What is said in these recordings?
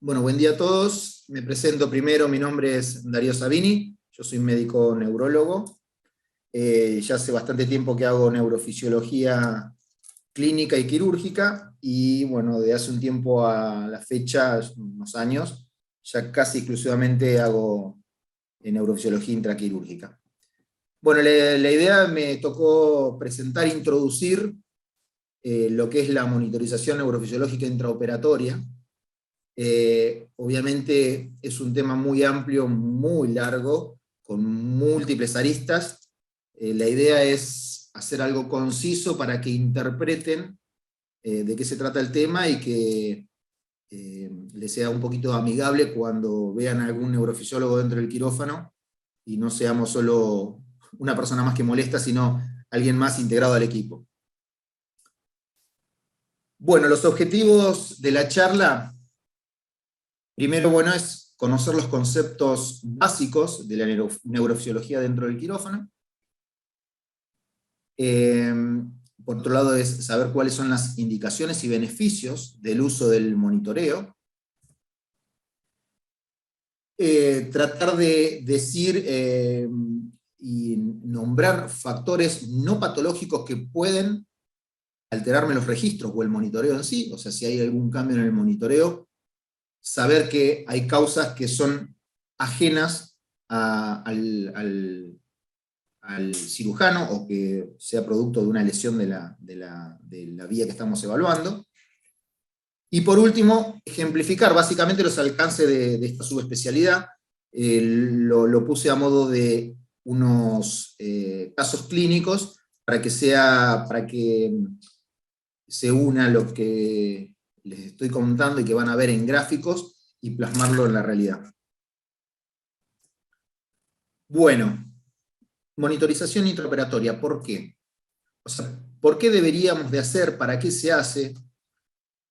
Bueno, buen día a todos. Me presento primero, mi nombre es Darío Sabini, yo soy médico neurólogo. Ya hace bastante tiempo que hago neurofisiología clínica y quirúrgica, y bueno, de hace un tiempo a la fecha, unos años, ya casi exclusivamente hago neurofisiología intraquirúrgica. Bueno, la idea me tocó presentar, introducir lo que es la monitorización neurofisiológica intraoperatoria. Obviamente es un tema muy amplio, muy largo, con múltiples aristas. La idea es hacer algo conciso para que interpreten de qué se trata el tema y que les sea un poquito amigable cuando vean a algún neurofisiólogo dentro del quirófano y no seamos solo una persona más que molesta, sino alguien más integrado al equipo. Bueno, los objetivos de la charla. Primero, bueno, es conocer los conceptos básicos de la neurofisiología dentro del quirófano. Por otro lado, es saber cuáles son las indicaciones y beneficios del uso del monitoreo. Tratar de decir y nombrar factores no patológicos que pueden alterarme los registros o el monitoreo en sí, o sea, si hay algún cambio en el monitoreo, saber que hay causas que son ajenas al cirujano o que sea producto de una lesión de la vía que estamos evaluando. Y por último, ejemplificar básicamente los alcances de esta subespecialidad. Lo puse a modo de unos casos clínicos para que se una lo que les estoy contando y que van a ver en gráficos y plasmarlo en la realidad. Bueno, monitorización intraoperatoria, ¿por qué? O sea, ¿por qué deberíamos de hacer? ¿Para qué se hace?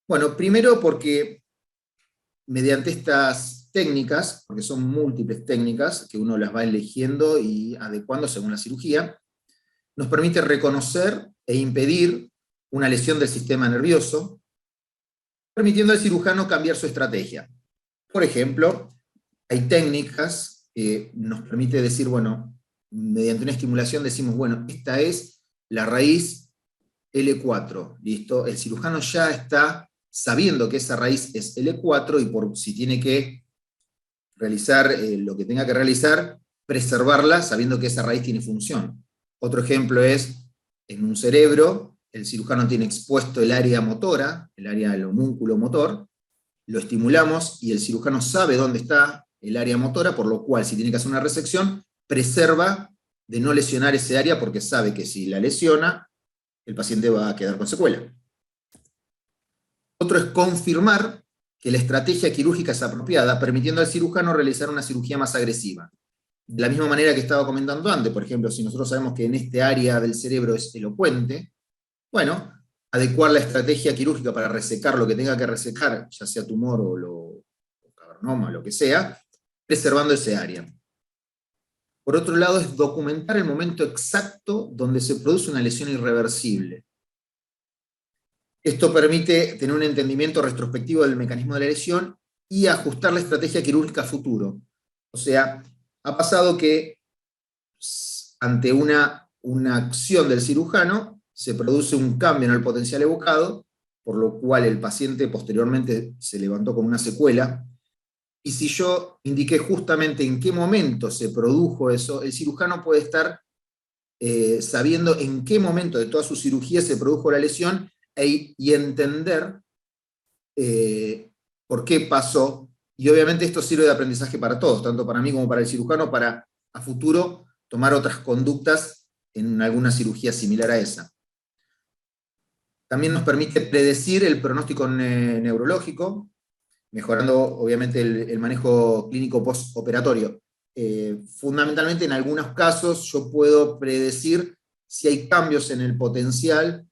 Bueno, primero porque mediante estas técnicas, porque son múltiples técnicas que uno las va eligiendo y adecuando según la cirugía, nos permite reconocer e impedir una lesión del sistema nervioso, permitiendo al cirujano cambiar su estrategia. Por ejemplo, hay técnicas que nos permite decir, bueno, mediante una estimulación decimos, bueno, esta es la raíz L4, ¿listo? El cirujano ya está sabiendo que esa raíz es L4 y por si tiene que realizar lo que tenga que realizar, preservarla sabiendo que esa raíz tiene función. Otro ejemplo es, en un cerebro, el cirujano tiene expuesto el área motora, el área del homúnculo motor, lo estimulamos y el cirujano sabe dónde está el área motora, por lo cual si tiene que hacer una resección, preserva de no lesionar ese área porque sabe que si la lesiona, el paciente va a quedar con secuela. Otro es confirmar que la estrategia quirúrgica es apropiada, permitiendo al cirujano realizar una cirugía más agresiva. De la misma manera que estaba comentando antes, por ejemplo, si nosotros sabemos que en este área del cerebro es elocuente, bueno, adecuar la estrategia quirúrgica para resecar lo que tenga que resecar, ya sea tumor o cavernoma, lo que sea, preservando ese área. Por otro lado, es documentar el momento exacto donde se produce una lesión irreversible. Esto permite tener un entendimiento retrospectivo del mecanismo de la lesión y ajustar la estrategia quirúrgica a futuro. O sea, ha pasado que ante una acción del cirujano se produce un cambio en el potencial evocado, por lo cual el paciente posteriormente se levantó con una secuela, y si yo indiqué justamente en qué momento se produjo eso, el cirujano puede estar sabiendo en qué momento de toda su cirugía se produjo la lesión y entender por qué pasó, y obviamente esto sirve de aprendizaje para todos, tanto para mí como para el cirujano, para a futuro tomar otras conductas en alguna cirugía similar a esa. También nos permite predecir el pronóstico neurológico, mejorando obviamente el manejo clínico postoperatorio. Fundamentalmente en algunos casos yo puedo predecir si hay cambios en el potencial.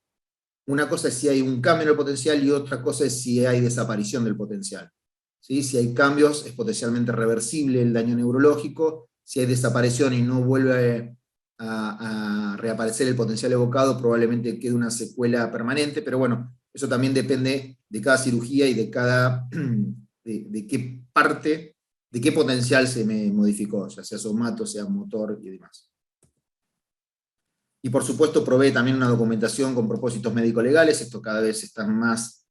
Una cosa es si hay un cambio en el potencial y otra cosa es si hay desaparición del potencial. ¿Sí? Si hay cambios es potencialmente reversible el daño neurológico, si hay desaparición y no vuelve a reaparecer el potencial evocado, probablemente quede una secuela permanente, pero bueno, eso también depende de cada cirugía y de cada de qué parte, de qué potencial se me modificó, ya sea somato, sea motor y demás. Y por supuesto provee también una documentación con propósitos médico-legales, esto cada vez está más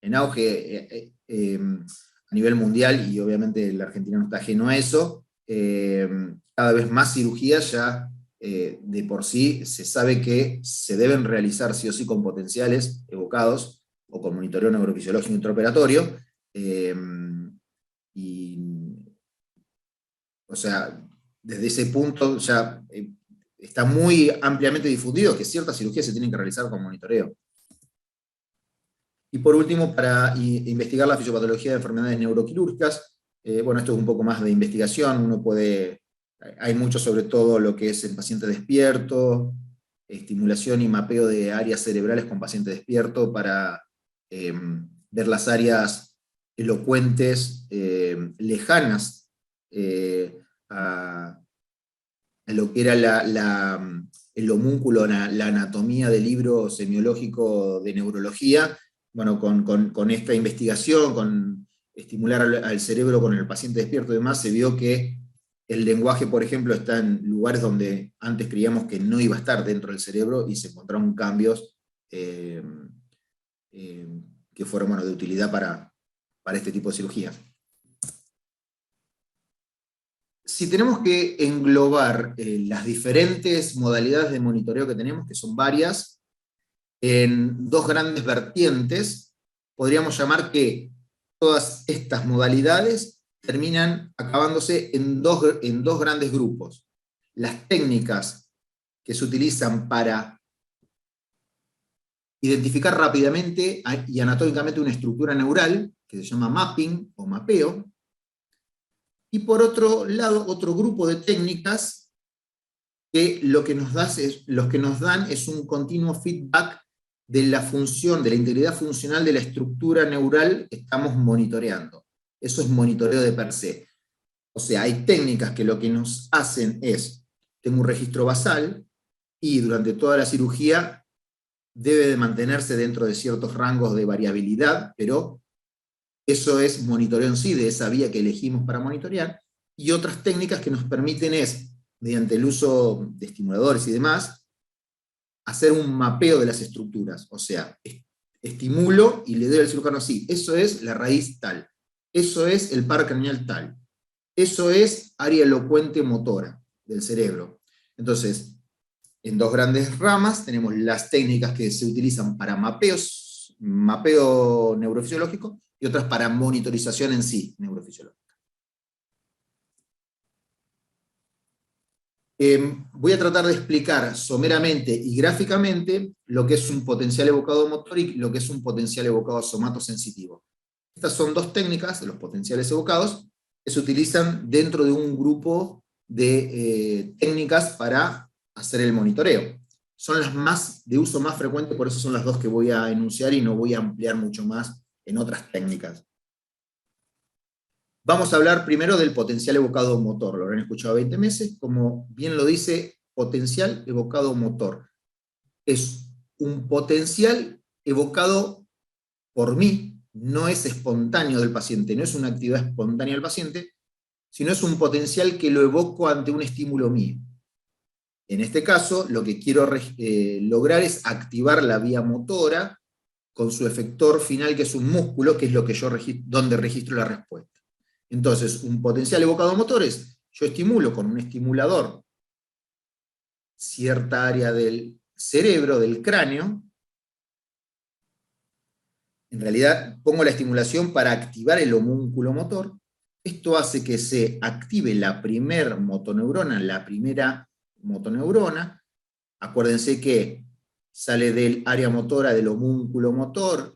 en auge a nivel mundial, y obviamente la Argentina no está ajeno a eso. Cada vez más cirugías ya de por sí se sabe que se deben realizar sí o sí con potenciales evocados o con monitoreo neurofisiológico intraoperatorio, y o sea, desde ese punto ya está muy ampliamente difundido que ciertas cirugías se tienen que realizar con monitoreo. Y por último, para investigar la fisiopatología de enfermedades neuroquirúrgicas, bueno, esto es un poco más de investigación, hay mucho sobre todo lo que es el paciente despierto, estimulación y mapeo de áreas cerebrales con paciente despierto para ver las áreas elocuentes lejanas a lo que era el homúnculo, la anatomía del libro semiológico de neurología. Bueno, con esta investigación, con estimular al cerebro con el paciente despierto y demás, se vio que el lenguaje, por ejemplo, está en lugares donde antes creíamos que no iba a estar dentro del cerebro, y se encontraron cambios que fueron, bueno, de utilidad para este tipo de cirugía. Si tenemos que englobar las diferentes modalidades de monitoreo que tenemos, que son varias, en dos grandes vertientes, podríamos llamar que todas estas modalidades terminan acabándose en dos grandes grupos. Las técnicas que se utilizan para identificar rápidamente y anatómicamente una estructura neural, que se llama mapping o mapeo, y por otro lado, otro grupo de técnicas que lo que nos dan es un continuo feedback de la función, de la integridad funcional de la estructura neural que estamos monitoreando. Eso es monitoreo de per se. O sea, hay técnicas que lo que nos hacen es, tengo un registro basal, y durante toda la cirugía debe de mantenerse dentro de ciertos rangos de variabilidad, pero eso es monitoreo en sí, de esa vía que elegimos para monitorear. Y otras técnicas que nos permiten es, mediante el uso de estimuladores y demás, hacer un mapeo de las estructuras. O sea, estimulo y le doy al cirujano así, eso es la raíz tal, eso es el par craneal tal, eso es área elocuente motora del cerebro. Entonces, en dos grandes ramas tenemos las técnicas que se utilizan para mapeo neurofisiológico, y otras para monitorización en sí, neurofisiológica. Voy a tratar de explicar someramente y gráficamente lo que es un potencial evocado motor y lo que es un potencial evocado somatosensitivo. Estas son dos técnicas, de los potenciales evocados, que se utilizan dentro de un grupo de técnicas para hacer el monitoreo. Son las de uso más frecuente, por eso son las dos que voy a enunciar y no voy a ampliar mucho más en otras técnicas. Vamos a hablar primero del potencial evocado motor. Lo habrán escuchado 20 meses, como bien lo dice, potencial evocado motor. Es un potencial evocado por mí, no es espontáneo del paciente, no es una actividad espontánea del paciente, sino es un potencial que lo evoco ante un estímulo mío. En este caso, lo que quiero lograr es activar la vía motora con su efector final, que es un músculo, que es lo que donde registro la respuesta. Entonces, un potencial evocado motor es, yo estimulo con un estimulador cierta área del cerebro, del cráneo. En realidad, pongo la estimulación para activar el homúnculo motor. Esto hace que se active la primera motoneurona. Acuérdense que sale del área motora del homúnculo motor,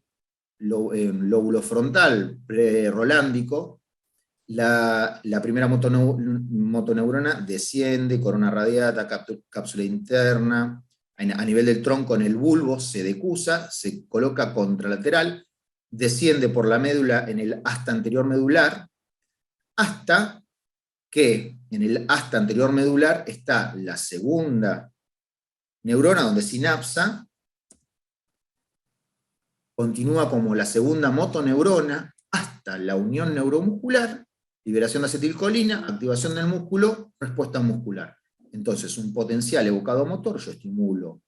lóbulo frontal prerolándico. La primera motoneurona desciende, corona radiata, cápsula interna, a nivel del tronco en el bulbo, se decusa, se coloca contralateral, desciende por la médula en el asta anterior medular, hasta que en el asta anterior medular está la segunda neurona donde sinapsa, continúa como la segunda motoneurona hasta la unión neuromuscular, liberación de acetilcolina, activación del músculo, respuesta muscular. Entonces, un potencial evocado motor, yo estimulo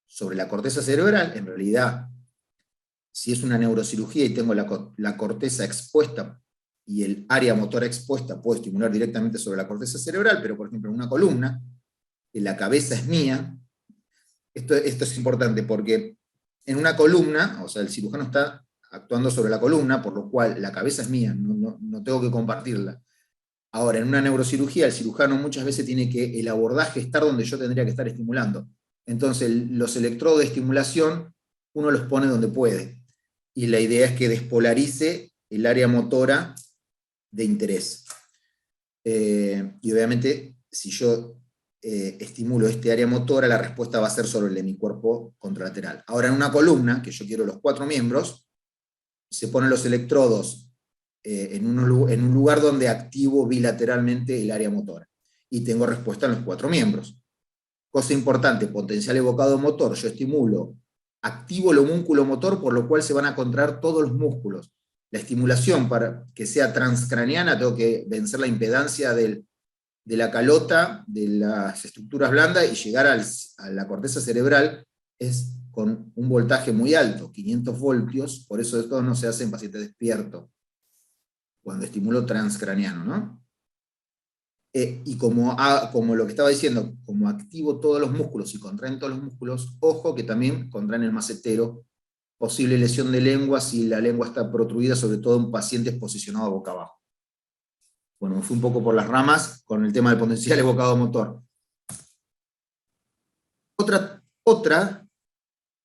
sobre la corteza cerebral, en realidad, si es una neurocirugía y tengo la corteza expuesta y el área motora expuesta, puedo estimular directamente sobre la corteza cerebral, pero por ejemplo en una columna, que la cabeza es mía, esto es importante porque en una columna, o sea, el cirujano está actuando sobre la columna, por lo cual la cabeza es mía, no tengo que compartirla. Ahora, en una neurocirugía, el cirujano muchas veces tiene que el abordaje estar donde yo tendría que estar estimulando. Entonces, los electrodos de estimulación, uno los pone donde puede. Y la idea es que despolarice el área motora de interés. Y obviamente, si yo estimulo este área motora, la respuesta va a ser sobre el hemicuerpo contralateral. Ahora, en una columna, que yo quiero los 4 miembros, se ponen los electrodos en un lugar donde activo bilateralmente el área motora. Y tengo respuesta en los 4 miembros. Cosa importante, potencial evocado motor, yo estimulo, activo el homúnculo motor, por lo cual se van a contraer todos los músculos. La estimulación, para que sea transcraniana, tengo que vencer la impedancia de la calota, de las estructuras blandas, y llegar a la corteza cerebral es con un voltaje muy alto, 500 voltios, por eso esto no se hace en paciente despierto, cuando estimulo transcraniano, ¿no? Y como lo que estaba diciendo, como activo todos los músculos y contraen todos los músculos, ojo que también contraen el macetero, posible lesión de lengua si la lengua está protruida, sobre todo en pacientes posicionados boca abajo. Bueno, me fui un poco por las ramas con el tema del potencial evocado motor. Otra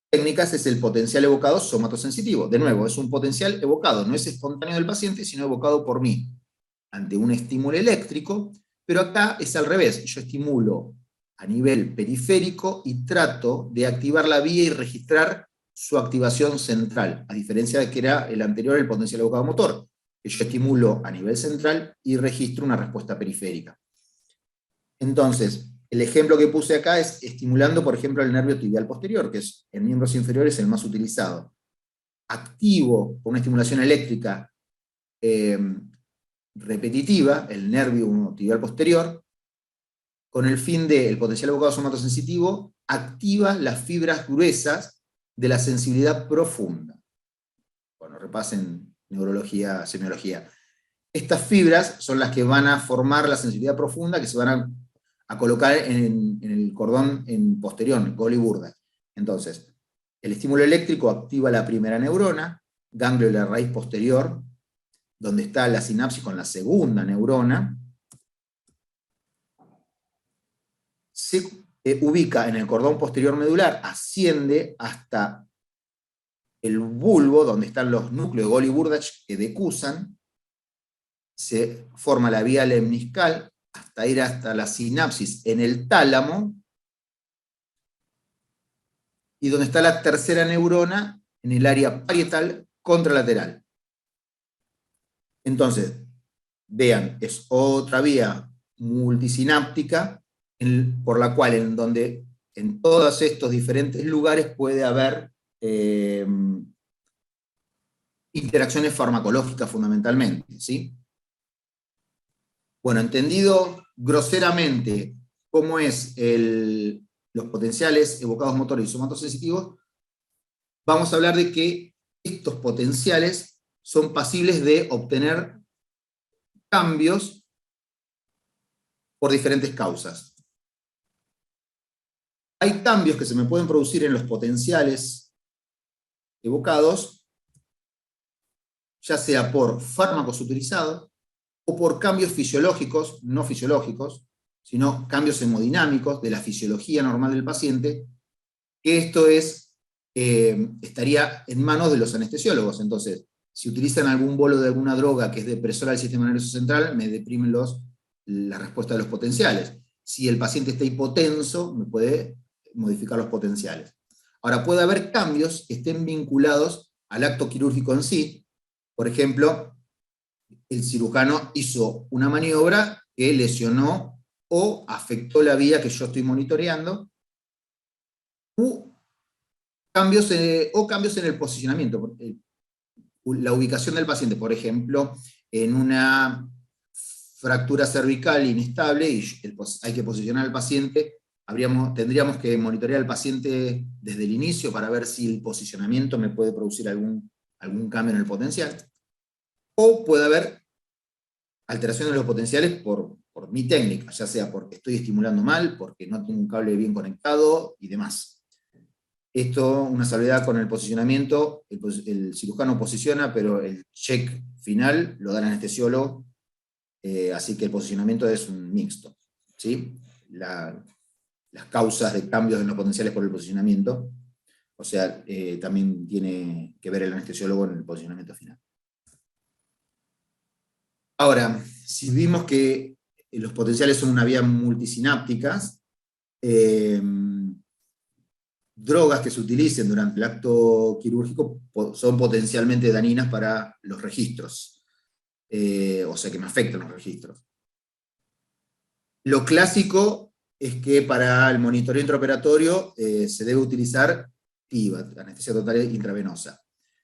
técnica es el potencial evocado somatosensitivo. De nuevo, es un potencial evocado, no es espontáneo del paciente, sino evocado por mí, ante un estímulo eléctrico, pero acá es al revés, yo estimulo a nivel periférico y trato de activar la vía y registrar su activación central, a diferencia de que era el anterior, el potencial evocado motor, que yo estimulo a nivel central y registro una respuesta periférica. Entonces, el ejemplo que puse acá es estimulando, por ejemplo, el nervio tibial posterior, que es en miembros inferiores el más utilizado. Activo con una estimulación eléctrica repetitiva, el nervio tibial posterior, con el fin de, el potencial evocado somatosensitivo, activa las fibras gruesas de la sensibilidad profunda. Bueno, repasen neurología, semiología. Estas fibras son las que van a formar la sensibilidad profunda, que se van a colocar en el cordón en posterior, Golgi Burdach. Entonces, el estímulo eléctrico activa la primera neurona, ganglio de la raíz posterior, donde está la sinapsis con la segunda neurona, se ubica en el cordón posterior medular, asciende hasta el bulbo, donde están los núcleos de Golgi Burdach que decusan, se forma la vía lemniscal, hasta ir hasta la sinapsis en el tálamo, y donde está la tercera neurona en el área parietal contralateral. Entonces, vean, es otra vía multisináptica por la cual en todos estos diferentes lugares puede haber interacciones farmacológicas fundamentalmente, ¿sí? Bueno, entendido groseramente cómo es los potenciales evocados motores y somatosensitivos, vamos a hablar de que estos potenciales son pasibles de obtener cambios por diferentes causas. Hay cambios que se me pueden producir en los potenciales evocados, ya sea por fármacos utilizados, o por cambios fisiológicos, no fisiológicos, sino cambios hemodinámicos de la fisiología normal del paciente, que esto estaría en manos de los anestesiólogos. Entonces, si utilizan algún bolo de alguna droga que es depresora del sistema nervioso central, me deprimen la respuesta de los potenciales. Si el paciente está hipotenso, me puede modificar los potenciales. Ahora, puede haber cambios que estén vinculados al acto quirúrgico en sí. Por ejemplo, el cirujano hizo una maniobra que lesionó o afectó la vía que yo estoy monitoreando, o cambios en el posicionamiento. la ubicación del paciente, por ejemplo, en una fractura cervical inestable y hay que posicionar al paciente, tendríamos que monitorear al paciente desde el inicio para ver si el posicionamiento me puede producir algún cambio en el potencial, o puede haber alteraciones de los potenciales por mi técnica, ya sea porque estoy estimulando mal, porque no tengo un cable bien conectado y demás. Esto, una salvedad con el posicionamiento, el cirujano posiciona, pero el check final lo da el anestesiólogo, así que el posicionamiento es un mixto, ¿sí? Las causas de cambios en los potenciales por el posicionamiento, o sea, también tiene que ver el anestesiólogo en el posicionamiento final. Ahora, si vimos que los potenciales son una vía multisinápticas, drogas que se utilicen durante el acto quirúrgico son potencialmente dañinas para los registros, o sea que me afectan los registros. Lo clásico es que para el monitoreo intraoperatorio se debe utilizar TIVA, anestesia total intravenosa.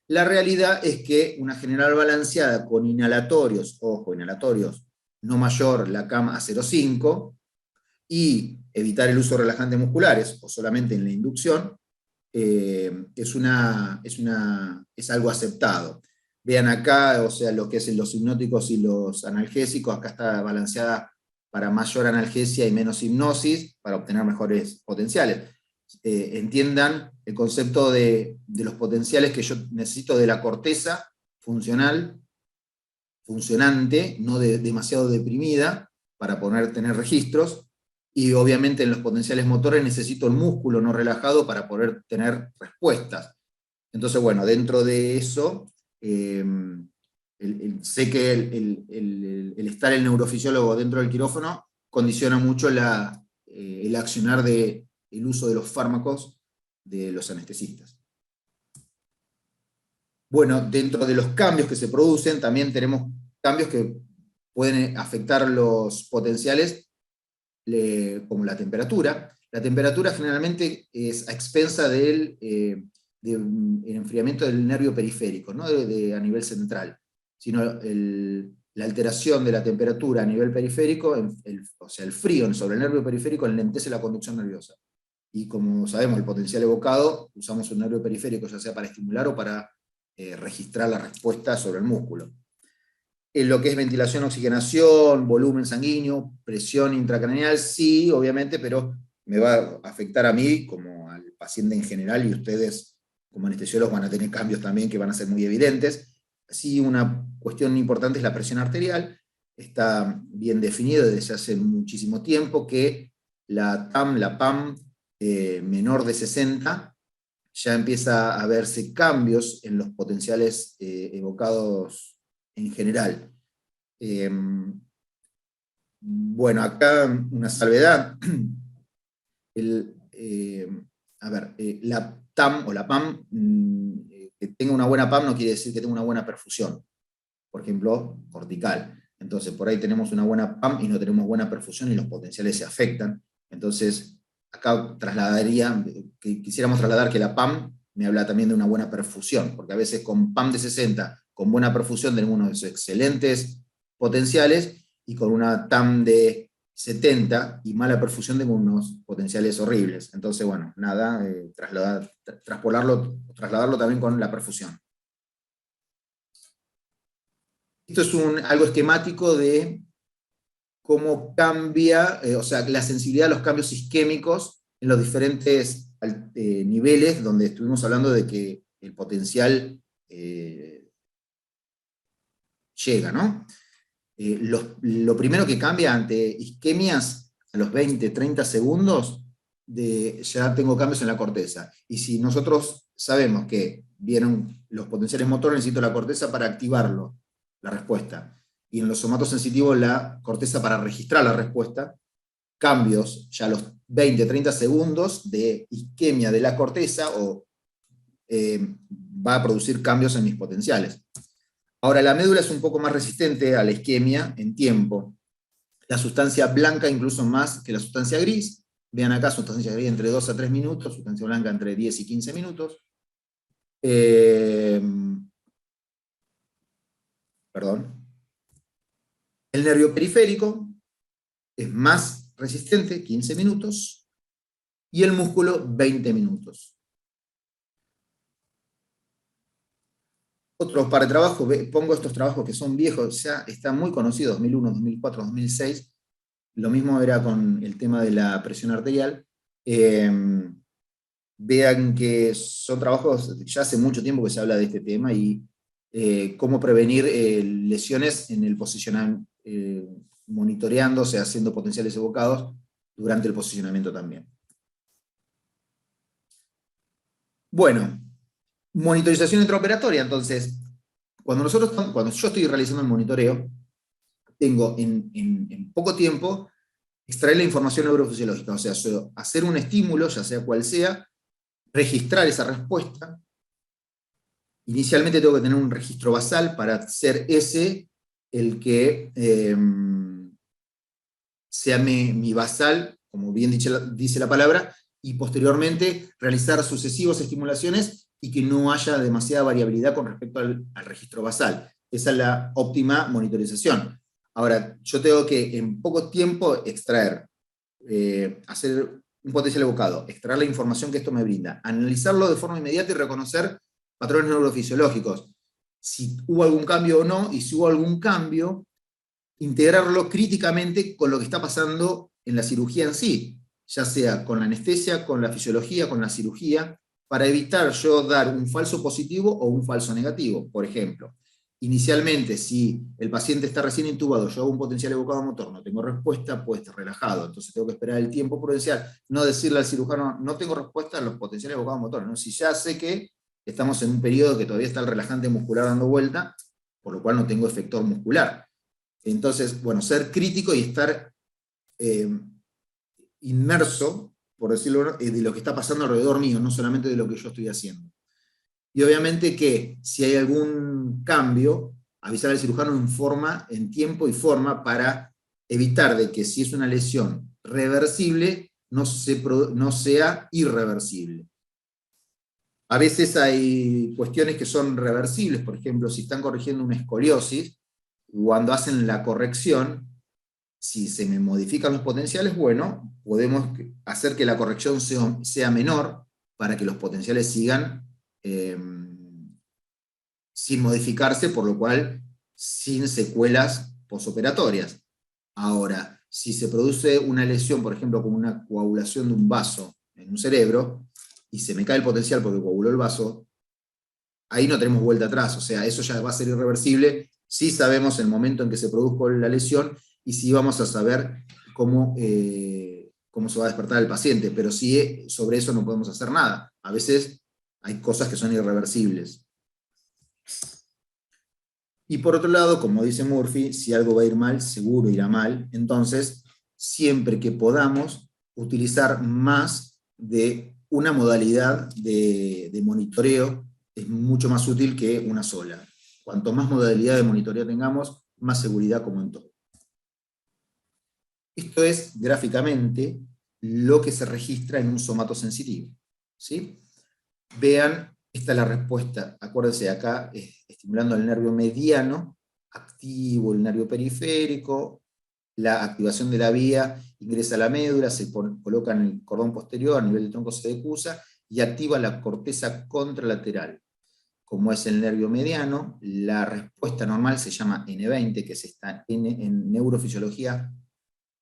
La realidad es que una general balanceada con inhalatorios, ojo, inhalatorios no mayor la CAM a 0,5, y evitar el uso de relajantes musculares, o solamente en la inducción, es algo aceptado. Vean acá, o sea, lo que es los hipnóticos y los analgésicos, acá está balanceada para mayor analgesia y menos hipnosis, para obtener mejores potenciales. Entiendan el concepto de los potenciales que yo necesito de la corteza funcionante, no demasiado deprimida, para poder tener registros, y obviamente en los potenciales motores necesito el músculo no relajado para poder tener respuestas. Entonces, bueno, dentro de eso, sé que el estar el neurofisiólogo dentro del quirófano condiciona mucho el accionar del uso de los fármacos de los anestesistas. Bueno, dentro de los cambios que se producen, también tenemos cambios que pueden afectar los potenciales, como la temperatura. La temperatura generalmente es a expensa del enfriamiento del nervio periférico, no a nivel central, sino la alteración de la temperatura a nivel periférico, o sea, el frío sobre el nervio periférico enlentece la conducción nerviosa. Y como sabemos, el potencial evocado, usamos un nervio periférico ya sea para estimular o para registrar la respuesta sobre el músculo. En lo que es ventilación, oxigenación, volumen sanguíneo, presión intracraneal, sí, obviamente, pero me va a afectar a mí como al paciente en general, y ustedes como anestesiólogos van a tener cambios también que van a ser muy evidentes. Sí, una cuestión importante es la presión arterial. Está bien definido desde hace muchísimo tiempo que la PAM menor de 60, ya empieza a verse cambios en los potenciales evocados en general. Bueno, acá una salvedad. La TAM o la PAM, que tenga una buena PAM no quiere decir que tenga una buena perfusión. Por ejemplo, cortical. Entonces, por ahí tenemos una buena PAM y no tenemos buena perfusión y los potenciales se afectan. Entonces, acá quisiéramos trasladar que la PAM me habla también de una buena perfusión, porque a veces con PAM de 60, con buena perfusión, tenemos unos excelentes potenciales, y con una TAM de 70 y mala perfusión tengo unos potenciales horribles. Entonces, bueno, nada, trasladarlo también con la perfusión. Esto es algo esquemático de cómo cambia, o sea, la sensibilidad a los cambios isquémicos en los diferentes niveles donde estuvimos hablando de que el potencial llega, ¿no? Lo primero que cambia ante isquemias, a los 20, 30 segundos, ya tengo cambios en la corteza. Y si nosotros sabemos que vieron los potenciales motores, necesito la corteza para activarlo, la respuesta. Y en los somatosensitivos la corteza para registrar la respuesta, cambios ya a los 20, 30 segundos de isquemia de la corteza va a producir cambios en mis potenciales. Ahora, la médula es un poco más resistente a la isquemia en tiempo. La sustancia blanca incluso más que la sustancia gris. Vean acá, sustancia gris entre 2 a 3 minutos, sustancia blanca entre 10 y 15 minutos. perdón. El nervio periférico es más resistente, 15 minutos, y el músculo, 20 minutos. Otro par de trabajos, pongo estos trabajos que son viejos, ya están muy conocidos, 2001, 2004, 2006, lo mismo era con el tema de la presión arterial. Vean que son trabajos, ya hace mucho tiempo que se habla de este tema, y cómo prevenir lesiones en el posicionamiento, monitoreándose, haciendo potenciales evocados durante el posicionamiento también. Bueno, monitorización intraoperatoria. Entonces, cuando yo estoy realizando el monitoreo, tengo en poco tiempo extraer la información neurofisiológica, o sea, hacer un estímulo, ya sea cual sea, registrar esa respuesta. Inicialmente tengo que tener un registro basal para ser ese el que sea mi basal, como bien dice la palabra, y posteriormente realizar sucesivas estimulaciones y que no haya demasiada variabilidad con respecto al registro basal. Esa es la óptima monitorización. Ahora, yo tengo que en poco tiempo extraer, hacer un potencial evocado, extraer la información que esto me brinda, analizarlo de forma inmediata y reconocer patrones neurofisiológicos, si hubo algún cambio o no, y si hubo algún cambio, integrarlo críticamente con lo que está pasando en la cirugía en sí, ya sea con la anestesia, con la fisiología, con la cirugía, para evitar yo dar un falso positivo o un falso negativo. Por ejemplo, inicialmente, si el paciente está recién intubado, yo hago un potencial evocado motor, no tengo respuesta, puede estar relajado, entonces tengo que esperar el tiempo prudencial, no decirle al cirujano, no tengo respuesta a los potenciales evocados motores, ¿no? Si ya sé que estamos en un periodo que todavía está el relajante muscular dando vuelta, por lo cual no tengo efector muscular. Entonces, bueno, ser crítico y estar inmerso, por decirlo, de lo que está pasando alrededor mío, no solamente de lo que yo estoy haciendo. Y obviamente que si hay algún cambio, avisar al cirujano en tiempo y forma para evitar de que si es una lesión reversible, no sea irreversible. A veces hay cuestiones que son reversibles, por ejemplo, si están corrigiendo una escoliosis, cuando hacen la corrección, si se me modifican los potenciales, bueno, podemos hacer que la corrección sea menor para que los potenciales sigan sin modificarse, por lo cual sin secuelas posoperatorias. Ahora, si se produce una lesión, por ejemplo, como una coagulación de un vaso en un cerebro, y se me cae el potencial porque coaguló el vaso, ahí no tenemos vuelta atrás, o sea, eso ya va a ser irreversible, si sabemos el momento en que se produjo la lesión, y si vamos a saber cómo se va a despertar el paciente, pero sí sobre eso no podemos hacer nada. A veces hay cosas que son irreversibles. Y por otro lado, como dice Murphy, si algo va a ir mal, seguro irá mal. Entonces, siempre que podamos utilizar más de una modalidad de monitoreo, es mucho más útil que una sola. Cuanto más modalidad de monitoreo tengamos, más seguridad como en todo. Esto es, gráficamente, lo que se registra en un somato sensitivo, ¿sí? Vean, esta es la respuesta. Acuérdense, acá estimulando el nervio mediano, activo el nervio periférico, la activación de la vía ingresa a la médula, se coloca en el cordón posterior, a nivel del tronco se decusa, y activa la corteza contralateral. Como es el nervio mediano, la respuesta normal se llama N20, que es esta N en neurofisiología.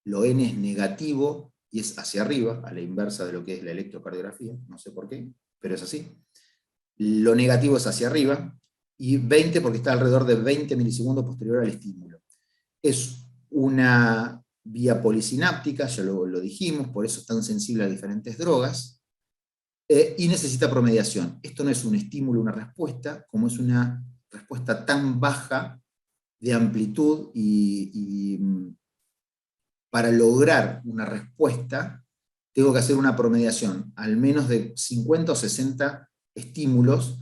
Lo N es negativo y es hacia arriba, a la inversa de lo que es la electrocardiografía, no sé por qué, pero es así. Lo negativo es hacia arriba, y 20 porque está alrededor de 20 milisegundos posterior al estímulo. Es una vía polisináptica, ya lo dijimos, por eso es tan sensible a diferentes drogas, y necesita promediación. Esto no es un estímulo, una respuesta, como es una respuesta tan baja de amplitud y para lograr una respuesta, tengo que hacer una promediación, al menos de 50 o 60 estímulos,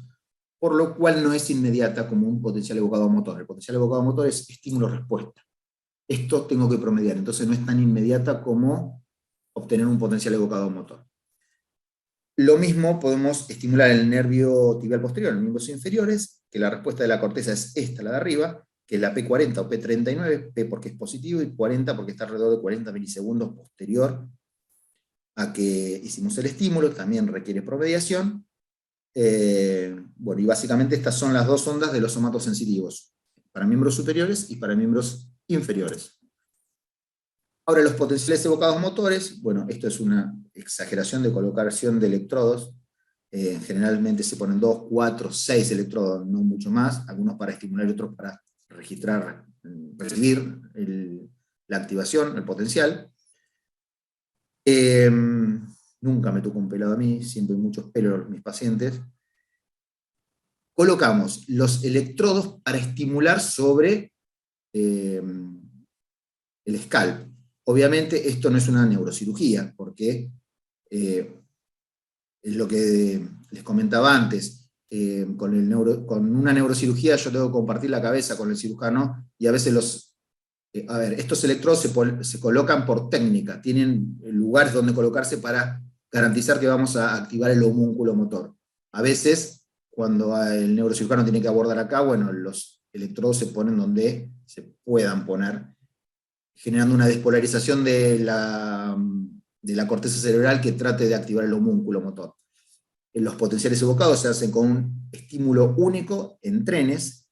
por lo cual no es inmediata como un potencial evocado motor. El potencial evocado motor es estímulo-respuesta. Esto tengo que promediar, entonces no es tan inmediata como obtener un potencial evocado motor. Lo mismo podemos estimular el nervio tibial posterior, los miembros inferiores, que la respuesta de la corteza es esta, la de arriba, que es la P40 o P39, P porque es positivo y 40 porque está alrededor de 40 milisegundos posterior a que hicimos el estímulo, también requiere promediación. Bueno, y básicamente estas son las dos ondas de los somatosensitivos, para miembros superiores y para miembros inferiores. Ahora, los potenciales evocados motores, bueno, esto es una exageración de colocación de electrodos. Generalmente se ponen 2, 4, 6 electrodos, no mucho más, algunos para estimular y otros para registrar, recibir la activación, el potencial. Nunca me tocó un pelado a mí, siempre hay muchos pelos en mis pacientes. Colocamos los electrodos para estimular sobre el scalp. Obviamente esto no es una neurocirugía, porque es lo que les comentaba antes, con una neurocirugía yo tengo que compartir la cabeza con el cirujano, y a veces estos electrodos se colocan por técnica, tienen lugares donde colocarse para garantizar que vamos a activar el homúnculo motor. A veces, cuando el neurocirujano tiene que abordar acá, bueno, los electrodos se ponen donde se puedan poner, generando una despolarización de la corteza cerebral que trate de activar el homúnculo motor. Los potenciales evocados se hacen con un estímulo único en trenes,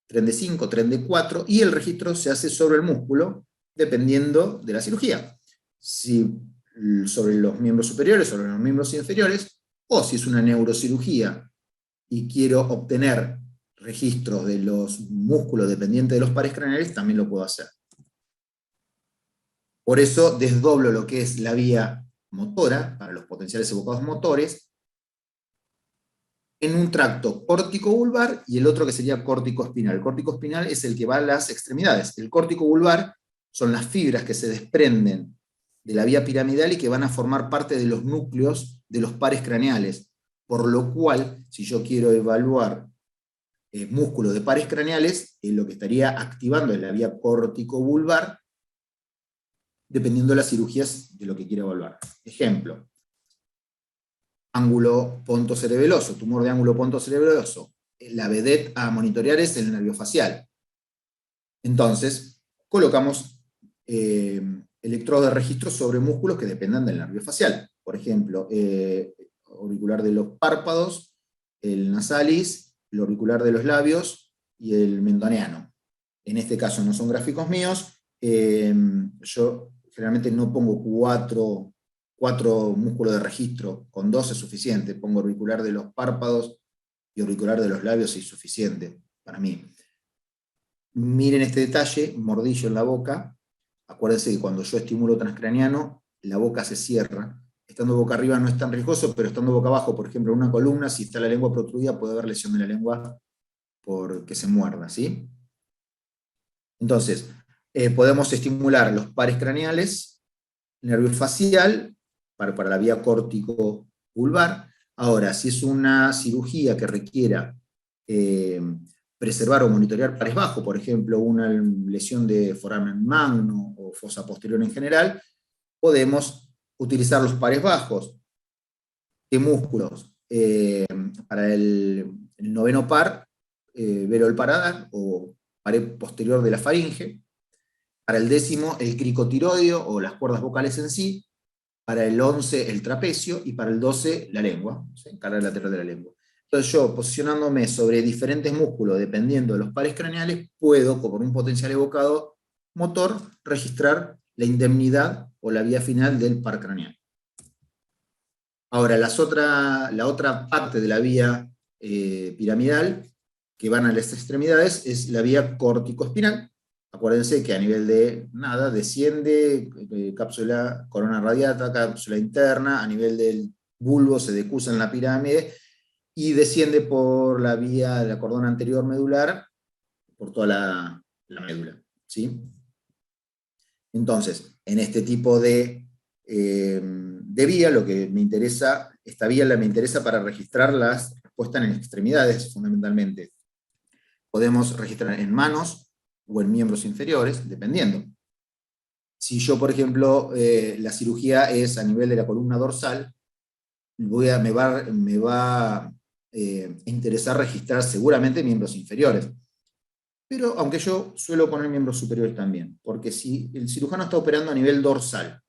tren de 5, tren de 4, y el registro se hace sobre el músculo, dependiendo de la cirugía. Si sobre los miembros superiores, sobre los miembros inferiores, o si es una neurocirugía y quiero obtener registros de los músculos dependientes de los pares craneales, también lo puedo hacer. Por eso desdoblo lo que es la vía motora, para los potenciales evocados motores, en un tracto córtico-vulvar y el otro que sería córtico-espinal. El córtico-espinal es el que va a las extremidades. El córtico-vulvar son las fibras que se desprenden de la vía piramidal y que van a formar parte de los núcleos de los pares craneales. Por lo cual, si yo quiero evaluar músculo de pares craneales, lo que estaría activando es la vía córtico-vulvar, dependiendo de las cirugías de lo que quiera evaluar. Ejemplo: ángulo pontocerebeloso, tumor de ángulo pontocerebeloso. La vedette a monitorear es el nervio facial. Entonces, colocamos electrodos de registro sobre músculos que dependan del nervio facial. Por ejemplo, auricular de los párpados, el nasalis, el auricular de los labios y el mendoneano. En este caso no son gráficos míos. Yo generalmente no pongo cuatro músculos de registro, con 2 es suficiente. Pongo auricular de los párpados y auricular de los labios y es suficiente para mí. Miren este detalle: mordillo en la boca. Acuérdense que cuando yo estimulo transcraniano, la boca se cierra. Estando boca arriba no es tan riesgoso, pero estando boca abajo, por ejemplo, en una columna, si está la lengua protrudida, puede haber lesión de la lengua porque se muerda, ¿sí? Entonces, podemos estimular los pares craneales, nervio facial, para la vía córtico-vulvar. Ahora, si es una cirugía que requiera preservar o monitorear pares bajos, por ejemplo, una lesión de foramen magno o fosa posterior en general, podemos utilizar los pares bajos de músculos para el noveno par, vero el paradar o pared posterior de la faringe; para el 10º, el cricotiroideo o las cuerdas vocales en sí; para el 11, el trapecio; y para el 12, la lengua, ¿sí? Cara lateral de la lengua. Entonces yo, posicionándome sobre diferentes músculos, dependiendo de los pares craneales, puedo, con un potencial evocado motor, registrar la indemnidad o la vía final del par craneal. Ahora, la otra parte de la vía piramidal, que van a las extremidades, es la vía córtico-espinal. Acuérdense que a nivel de nada, desciende cápsula, corona radiata, cápsula interna; a nivel del bulbo se decusa en la pirámide y desciende por la vía de la cordón anterior medular, por toda la médula, ¿sí? Entonces, en este tipo de vía, lo que me interesa, esta vía me interesa para registrar las respuestas en extremidades, fundamentalmente. Podemos registrar en manos o en miembros inferiores, dependiendo. Si yo, por ejemplo, la cirugía es a nivel de la columna dorsal, me va a interesar registrar seguramente miembros inferiores. Pero aunque yo suelo poner miembros superiores también, porque si el cirujano está operando a nivel dorsal,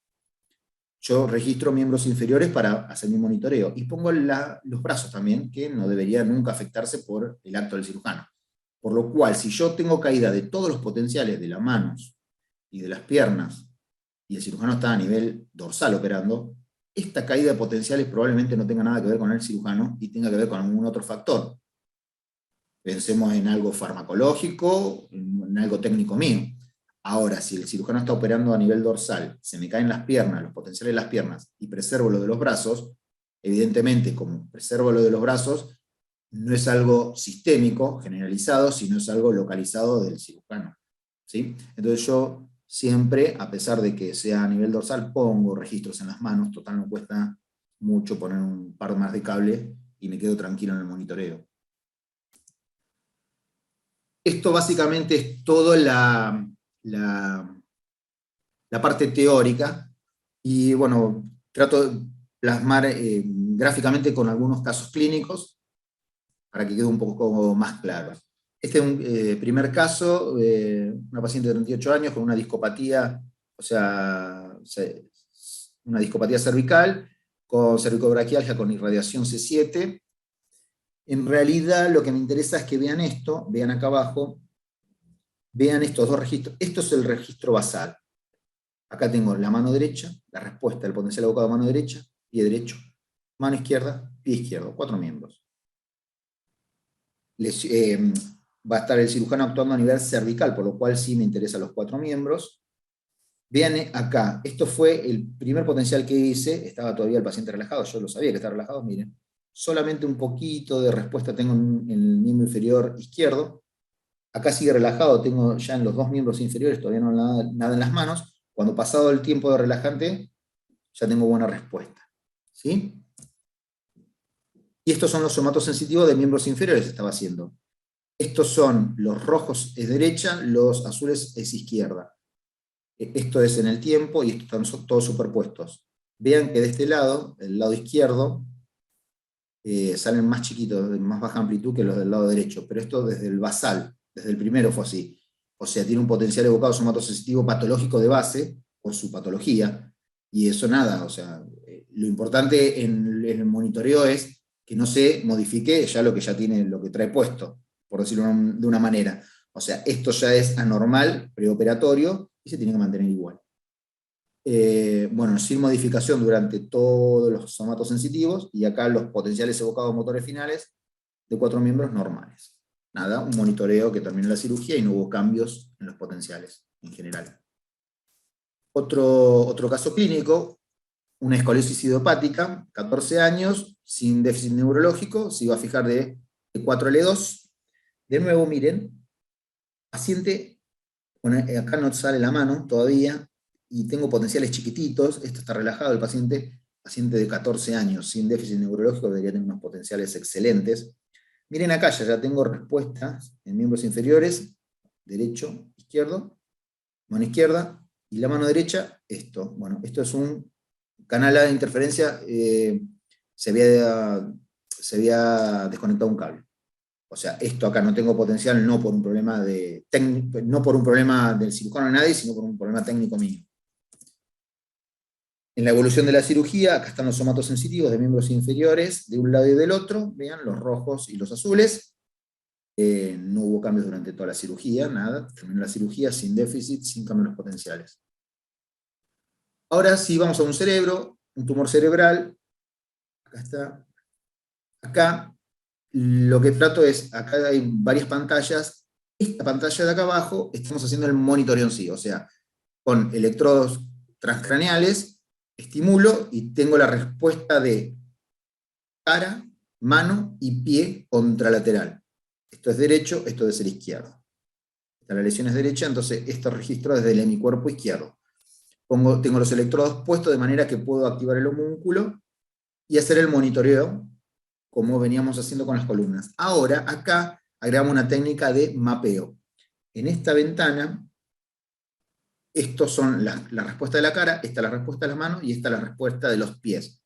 yo registro miembros inferiores para hacer mi monitoreo y pongo los brazos también, que no debería nunca afectarse por el acto del cirujano. Por lo cual, si yo tengo caída de todos los potenciales de las manos y de las piernas, y el cirujano está a nivel dorsal operando, esta caída de potenciales probablemente no tenga nada que ver con el cirujano y tenga que ver con algún otro factor. Pensemos en algo farmacológico, en algo técnico mío. Ahora, si el cirujano está operando a nivel dorsal, se me caen las piernas, los potenciales de las piernas, y preservo lo de los brazos, evidentemente, como preservo lo de los brazos, no es algo sistémico, generalizado, sino es algo localizado del cirujano. ¿Sí? Entonces yo siempre, a pesar de que sea a nivel dorsal, pongo registros en las manos, total no cuesta mucho poner un par más de cable y me quedo tranquilo en el monitoreo. Esto básicamente es toda la parte teórica, y bueno, trato de plasmar gráficamente con algunos casos clínicos para que quede un poco más claro. Este es un primer caso, una paciente de 38 años con una discopatía, o sea, una discopatía cervical, con cervicobraquialgia con irradiación C7. En realidad lo que me interesa es que vean esto, vean acá abajo, vean estos dos registros. Esto es el registro basal. Acá tengo la mano derecha, la respuesta del potencial evocado mano derecha, pie derecho, mano izquierda, pie izquierdo, 4 miembros. Va a estar el cirujano actuando a nivel cervical, por lo cual sí me interesan los 4 miembros. Vean acá, esto fue el primer potencial que hice, estaba todavía el paciente relajado, yo lo sabía que estaba relajado, miren. Solamente un poquito de respuesta tengo en el miembro inferior izquierdo. Acá sigue relajado, tengo ya en los 2 miembros inferiores, todavía no nada en las manos. Cuando pasado el tiempo de relajante, ya tengo buena respuesta. ¿Sí? Y estos son los somatosensitivos de miembros inferiores, estaba haciendo. Estos son los rojos es derecha, los azules es izquierda. Esto es en el tiempo y estos están todos superpuestos. Vean que de este lado, el lado izquierdo, salen más chiquitos, de más baja amplitud que los del lado derecho, pero esto desde el basal, desde el primero fue así. O sea, tiene un potencial evocado somatosensitivo patológico de base, por su patología, y eso nada, o sea, lo importante en el monitoreo es que no se modifique ya lo que ya tiene, lo que trae puesto, por decirlo de una manera. O sea, esto ya es anormal, preoperatorio, y se tiene que mantener igual. Bueno, sin modificación durante todos los somatos sensitivos, y acá los potenciales evocados motores finales de 4 miembros normales. Nada, un monitoreo que terminó la cirugía y no hubo cambios en los potenciales en general. Otro caso clínico, una escoliosis idiopática, 14 años, sin déficit neurológico, se iba a fijar de 4L2. De nuevo, miren, paciente, bueno, acá no sale la mano todavía, y tengo potenciales chiquititos, esto está relajado, el paciente de 14 años, sin déficit neurológico, debería tener unos potenciales excelentes. Miren acá, ya tengo respuestas en miembros inferiores, derecho, izquierdo, mano izquierda, y la mano derecha, esto. Bueno, esto es un canal A de interferencia, se había desconectado un cable. O sea, esto acá no tengo potencial, no por un problema no por un problema del cirujano de nadie, sino por un problema técnico mío. En la evolución de la cirugía, acá están los somatos sensitivos de miembros inferiores, de un lado y del otro, vean los rojos y los azules. No hubo cambios durante toda la cirugía, nada, terminó la cirugía sin déficit, sin cambios en los potenciales. Ahora sí vamos a un cerebro, un tumor cerebral, acá está, acá lo que trato es, acá hay varias pantallas, esta pantalla de acá abajo estamos haciendo el monitoreo en sí, o sea, con electrodos transcraneales, estimulo y tengo la respuesta de cara, mano y pie contralateral. Esto es derecho, esto debe ser izquierdo. La lesión es derecha, entonces esto registro desde el hemicuerpo izquierdo. Tengo los electrodos puestos de manera que puedo activar el homúnculo y hacer el monitoreo como veníamos haciendo con las columnas. Ahora, acá agregamos una técnica de mapeo. En esta ventana, estos son la respuesta de la cara, esta es la respuesta de las manos y esta es la respuesta de los pies.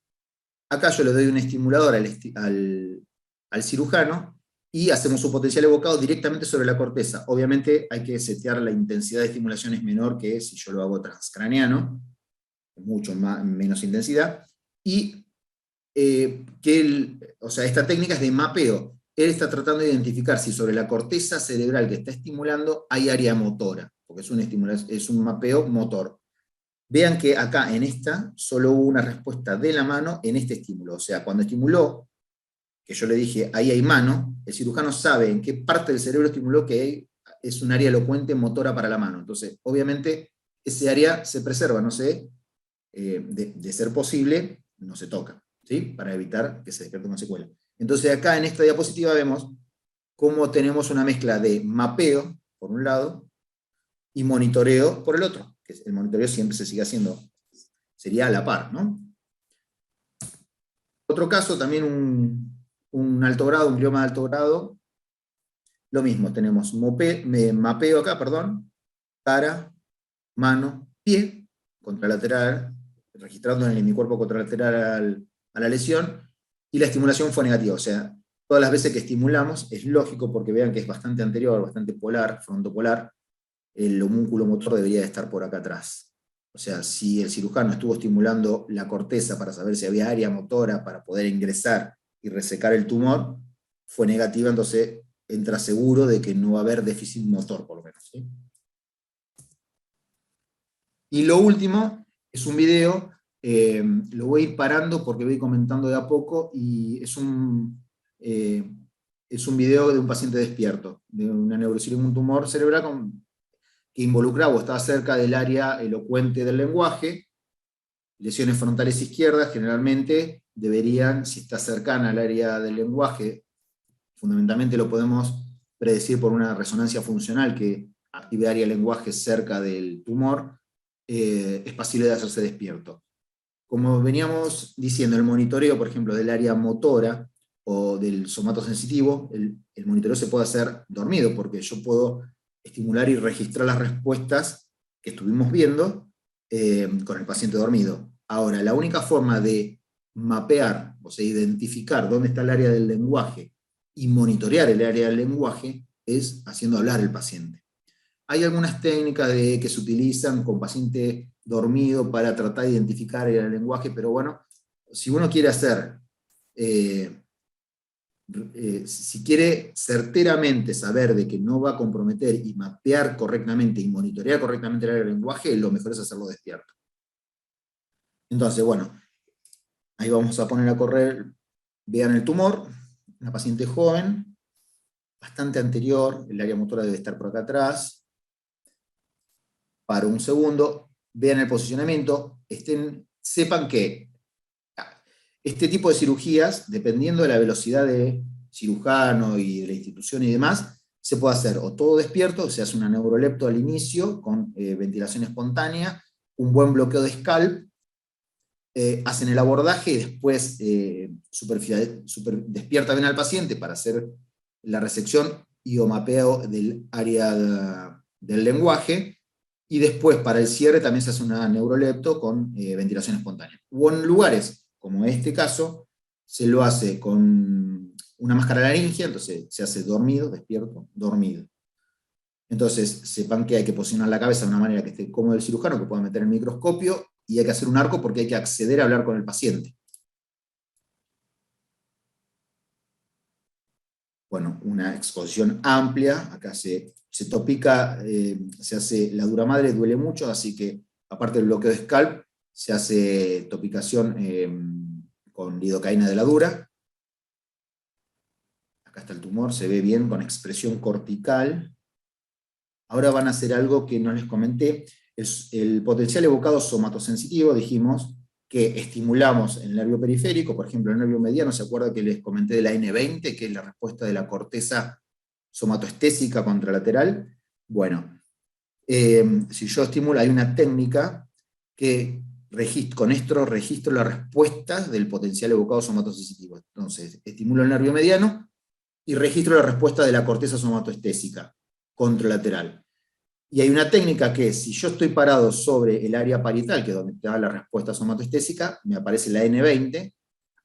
Acá yo le doy un estimulador al cirujano y hacemos un potencial evocado directamente sobre la corteza. Obviamente hay que setear la intensidad de estimulación es menor que si yo lo hago transcraneano, mucho menos intensidad, y o sea, esta técnica es de mapeo. Él está tratando de identificar si sobre la corteza cerebral que está estimulando hay área motora, porque es un mapeo motor. Vean que acá en esta solo hubo una respuesta de la mano en este estímulo. O sea, cuando estimuló, que yo le dije, ahí hay mano, el cirujano sabe en qué parte del cerebro estimuló que es un área elocuente motora para la mano. Entonces, obviamente, ese área se preserva, no sé, de ser posible, no se toca, ¿sí? Para evitar que se despierte con secuela. Entonces, acá en esta diapositiva vemos cómo tenemos una mezcla de mapeo, por un lado, y monitoreo por el otro, que el monitoreo siempre se sigue haciendo, sería a la par, ¿no? Otro caso, también un alto grado, un glioma de alto grado, lo mismo, tenemos mapeo acá, perdón, cara, mano, pie, contralateral, registrando en mi cuerpo contralateral a la lesión, y la estimulación fue negativa, o sea, todas las veces que estimulamos, es lógico porque vean que es bastante anterior, bastante polar, frontopolar, el homúnculo motor debería de estar por acá atrás. O sea, si el cirujano estuvo estimulando la corteza para saber si había área motora para poder ingresar y resecar el tumor, fue negativa, entonces entra seguro de que no va a haber déficit motor, por lo menos, ¿sí? Y lo último es un video, lo voy a ir parando porque voy comentando de a poco, y es un video de un paciente despierto, de una neurocirugía, un tumor cerebral que involucraba o estaba cerca del área elocuente del lenguaje, lesiones frontales izquierdas, generalmente deberían, si está cercana al área del lenguaje, fundamentalmente lo podemos predecir por una resonancia funcional que active área del lenguaje cerca del tumor, es pasible de hacerse despierto. Como veníamos diciendo, el monitoreo, por ejemplo, del área motora o del somatosensitivo, el monitoreo se puede hacer dormido, porque yo puedo estimular y registrar las respuestas que estuvimos viendo con el paciente dormido. Ahora, la única forma de mapear, o sea, identificar dónde está el área del lenguaje y monitorear el área del lenguaje es haciendo hablar al paciente. Hay algunas técnicas que se utilizan con paciente dormido para tratar de identificar el lenguaje, pero bueno, si uno quiere hacer, si quiere certeramente saber de que no va a comprometer y mapear correctamente y monitorear correctamente el área del lenguaje, lo mejor es hacerlo despierto. Entonces, bueno, ahí vamos a poner a correr, vean el tumor, una paciente joven, bastante anterior, el área motora debe estar por acá atrás. Paro un segundo, vean el posicionamiento, sepan que este tipo de cirugías, dependiendo de la velocidad de cirujano y de la institución y demás, se puede hacer o todo despierto, se hace una neurolepto al inicio con ventilación espontánea, un buen bloqueo de scalp, hacen el abordaje y después despierta bien al paciente para hacer la resección y o mapeo del área del lenguaje, y después para el cierre también se hace una neurolepto con ventilación espontánea. O en lugares, como este caso, se lo hace con una máscara laringia, entonces se hace dormido, despierto, dormido. Entonces sepan que hay que posicionar la cabeza de una manera que esté cómodo el cirujano, que pueda meter el microscopio, y hay que hacer un arco porque hay que acceder a hablar con el paciente. Bueno, una exposición amplia, acá se topica, se hace la dura madre, duele mucho, así que aparte del bloqueo de scalp, se hace topicación con lidocaína de la dura. Acá está el tumor, se ve bien con expresión cortical. Ahora van a hacer algo que no les comenté, el potencial evocado somatosensitivo, dijimos que estimulamos el nervio periférico, por ejemplo el nervio mediano, ¿se acuerdan que les comenté de la N20, que es la respuesta de la corteza somatoestésica contralateral? Bueno, si yo estimulo, hay una técnica que con esto registro la respuesta del potencial evocado somatosensitivo. Entonces, estimulo el nervio mediano y registro la respuesta de la corteza somatoestésica contralateral. Y hay una técnica que si yo estoy parado sobre el área parietal, que es donde está la respuesta somatoestésica, me aparece la N20,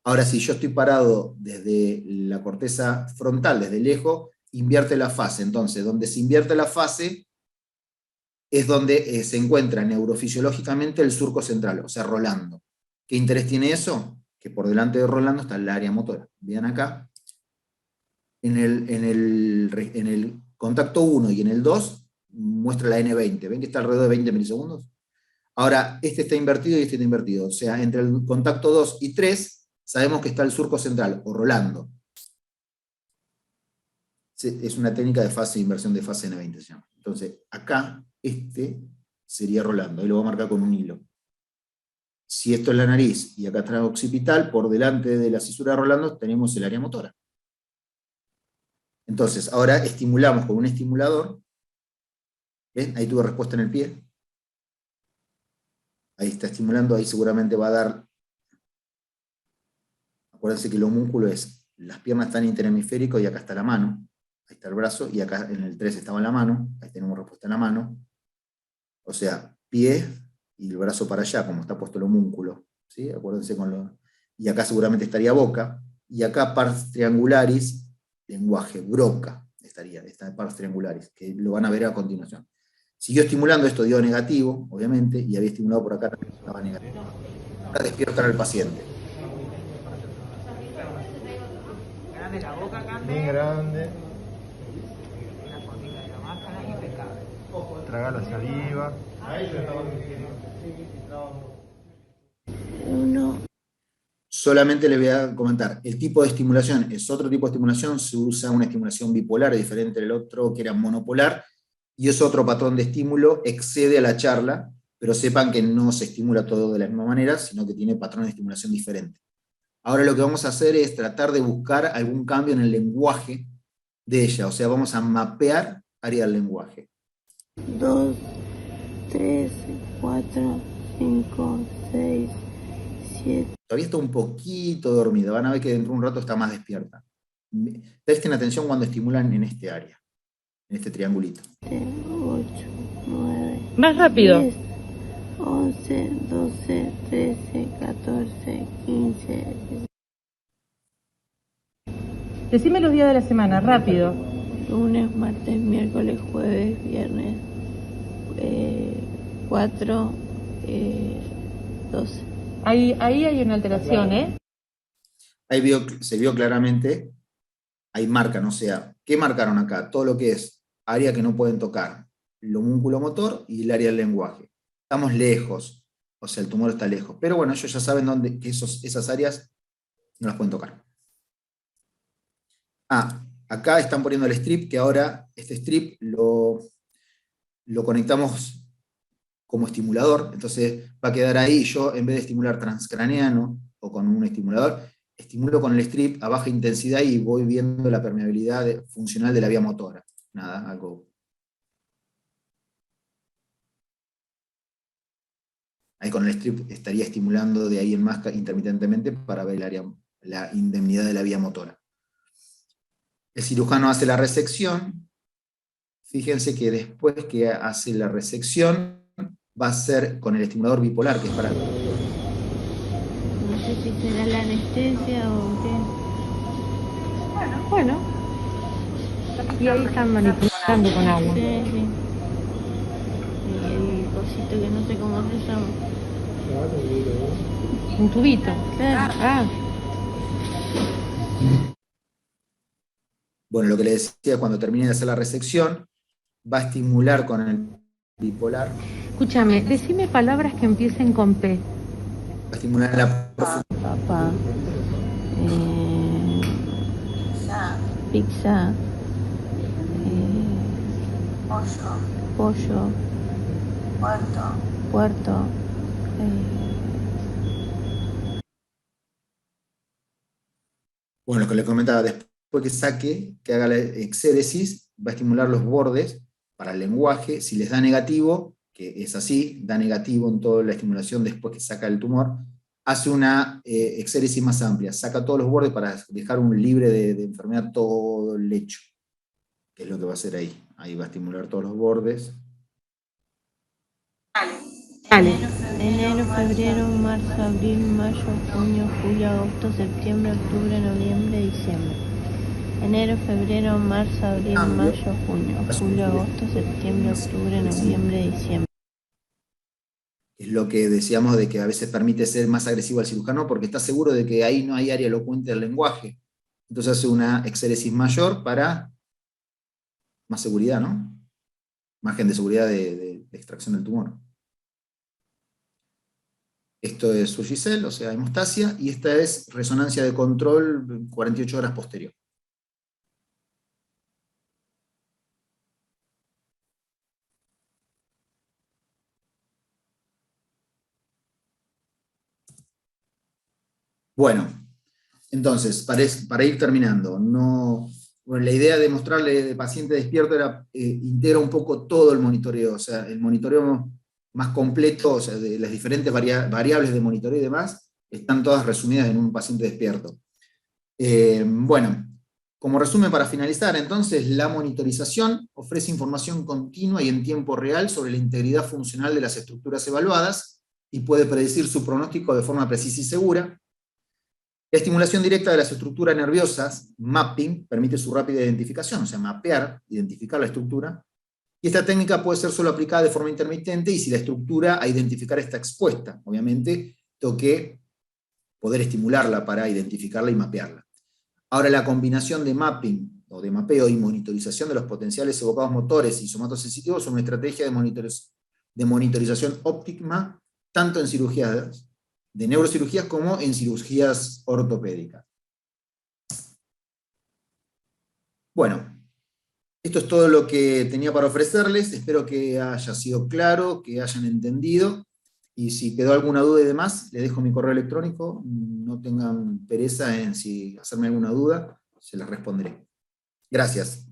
Ahora, si yo estoy parado desde la corteza frontal, desde lejos, invierte la fase. Entonces, donde se invierte la fase es donde se encuentra neurofisiológicamente el surco central, o sea, Rolando. ¿Qué interés tiene eso? Que por delante de Rolando está el área motora. Vean acá, en el contacto 1 y en el 2 muestra la N20. ¿Ven que está alrededor de 20 milisegundos? Ahora, este está invertido y este está invertido. O sea, entre el contacto 2 y 3 sabemos que está el surco central, o Rolando. Es una técnica de fase, inversión de fase N20 se llama. Entonces, acá, este sería Rolando. Ahí lo voy a marcar con un hilo. Si esto es la nariz y acá está el occipital, por delante de la cisura de Rolando tenemos el área motora. Entonces, ahora estimulamos con un estimulador. ¿Ven? Ahí tuve respuesta en el pie. Ahí está estimulando, ahí seguramente va a dar. Acuérdense que el homúnculo es, las piernas están interhemisféricos y acá está la mano. Ahí está el brazo, y acá en el 3 estaba la mano. Ahí tenemos respuesta en la mano. O sea, pie y el brazo para allá, como está puesto el homúnculo. ¿Sí? Acuérdense con lo. Y acá seguramente estaría boca. Y acá pars triangularis, lenguaje, broca estaría, esta pars triangularis, que lo van a ver a continuación. Siguió estimulando, esto dio negativo, obviamente, y había estimulado por acá, también estaba negativo. Ahora despiertan al paciente. Bien grande. Traga la saliva. Solamente les voy a comentar, el tipo de estimulación es otro tipo de estimulación, se usa una estimulación bipolar, diferente del otro que era monopolar, y es otro patrón de estímulo, excede a la charla, pero sepan que no se estimula todo de la misma manera, sino que tiene patrones de estimulación diferentes. Ahora lo que vamos a hacer es tratar de buscar algún cambio en el lenguaje de ella, o sea, vamos a mapear área del lenguaje. 2, 3, 4, 5, 6, 7. Todavía está un poquito dormida, van a ver que dentro de un rato está más despierta. Presten atención cuando estimulan en este área, en este triangulito. 8, 9. Más rápido. 10, 11, 12, 13, 14, 15. Decime los días de la semana, rápido. Lunes, martes, miércoles, jueves, viernes. 4, 12. Ahí hay una alteración, ¿eh? Ahí se vio claramente, ahí marcan, o sea, ¿qué marcaron acá? Todo lo que es área que no pueden tocar, el homúnculo motor y el área del lenguaje. Estamos lejos, o sea, el tumor está lejos. Pero bueno, ellos ya saben dónde, que esas áreas no las pueden tocar. Acá están poniendo el strip, que ahora este strip lo conectamos como estimulador, entonces va a quedar ahí. Yo, en vez de estimular transcraneano o con un estimulador, estimulo con el strip a baja intensidad y voy viendo la permeabilidad funcional de la vía motora. Nada, algo. Ahí con el strip estaría estimulando de ahí en más intermitentemente para ver la indemnidad de la vía motora. El cirujano hace la resección. Fíjense que después que hace la resección, va a ser con el estimulador bipolar, que es para. No sé si será la anestesia o qué. Bueno. Y ahí están manipulando con agua. Sí, sí. Y el cosito que no sé cómo se llama. Un tubito. Claro. Ah, Bueno, lo que les decía, cuando termine de hacer la resección, va a estimular con el bipolar, va escúchame, decime palabras que empiecen con P. a estimular en la profundidad. Papá. Pizza. Pollo. Puerto. Bueno, lo que les comentaba, después que haga la exéresis, va a estimular los bordes para el lenguaje. Si les da negativo, que es así, da negativo en toda la estimulación después que saca el tumor, hace una exéresis más amplia, saca todos los bordes para dejar un libre de enfermedad todo el lecho, que es lo que va a hacer ahí. Ahí va a estimular todos los bordes. Dale. Enero, febrero, marzo, abril, mayo, junio, julio, agosto, septiembre, octubre, noviembre, diciembre. Enero, febrero, marzo, abril, Cambio. mayo, junio, julio, agosto, septiembre, octubre, noviembre, diciembre. Es lo que decíamos de que a veces permite ser más agresivo al cirujano porque está seguro de que ahí no hay área elocuente del lenguaje. Entonces hace una exéresis mayor para más seguridad, ¿no? Margen de seguridad de extracción del tumor. Esto es Surgicel, o sea, hemostasia, y esta es resonancia de control 48 horas posterior. Bueno, entonces, para ir terminando, bueno, la idea de mostrarle de paciente despierto era integra un poco todo el monitoreo, o sea, el monitoreo más completo, o sea, de las diferentes variables de monitoreo y demás, están todas resumidas en un paciente despierto. Bueno, como resumen para finalizar, entonces, la monitorización ofrece información continua y en tiempo real sobre la integridad funcional de las estructuras evaluadas y puede predecir su pronóstico de forma precisa y segura. La estimulación directa de las estructuras nerviosas, mapping, permite su rápida identificación, o sea, mapear, identificar la estructura, y esta técnica puede ser solo aplicada de forma intermitente y si la estructura a identificar está expuesta. Obviamente, tengo que poder estimularla para identificarla y mapearla. Ahora, la combinación de mapping, o de mapeo y monitorización de los potenciales evocados motores y somatosensitivos son una estrategia de monitorización óptima, tanto en cirugías de neurocirugías como en cirugías ortopédicas. Bueno, esto es todo lo que tenía para ofrecerles, espero que haya sido claro, que hayan entendido, y si quedó alguna duda y demás, les dejo mi correo electrónico, no tengan pereza en si hacerme alguna duda, se las responderé. Gracias.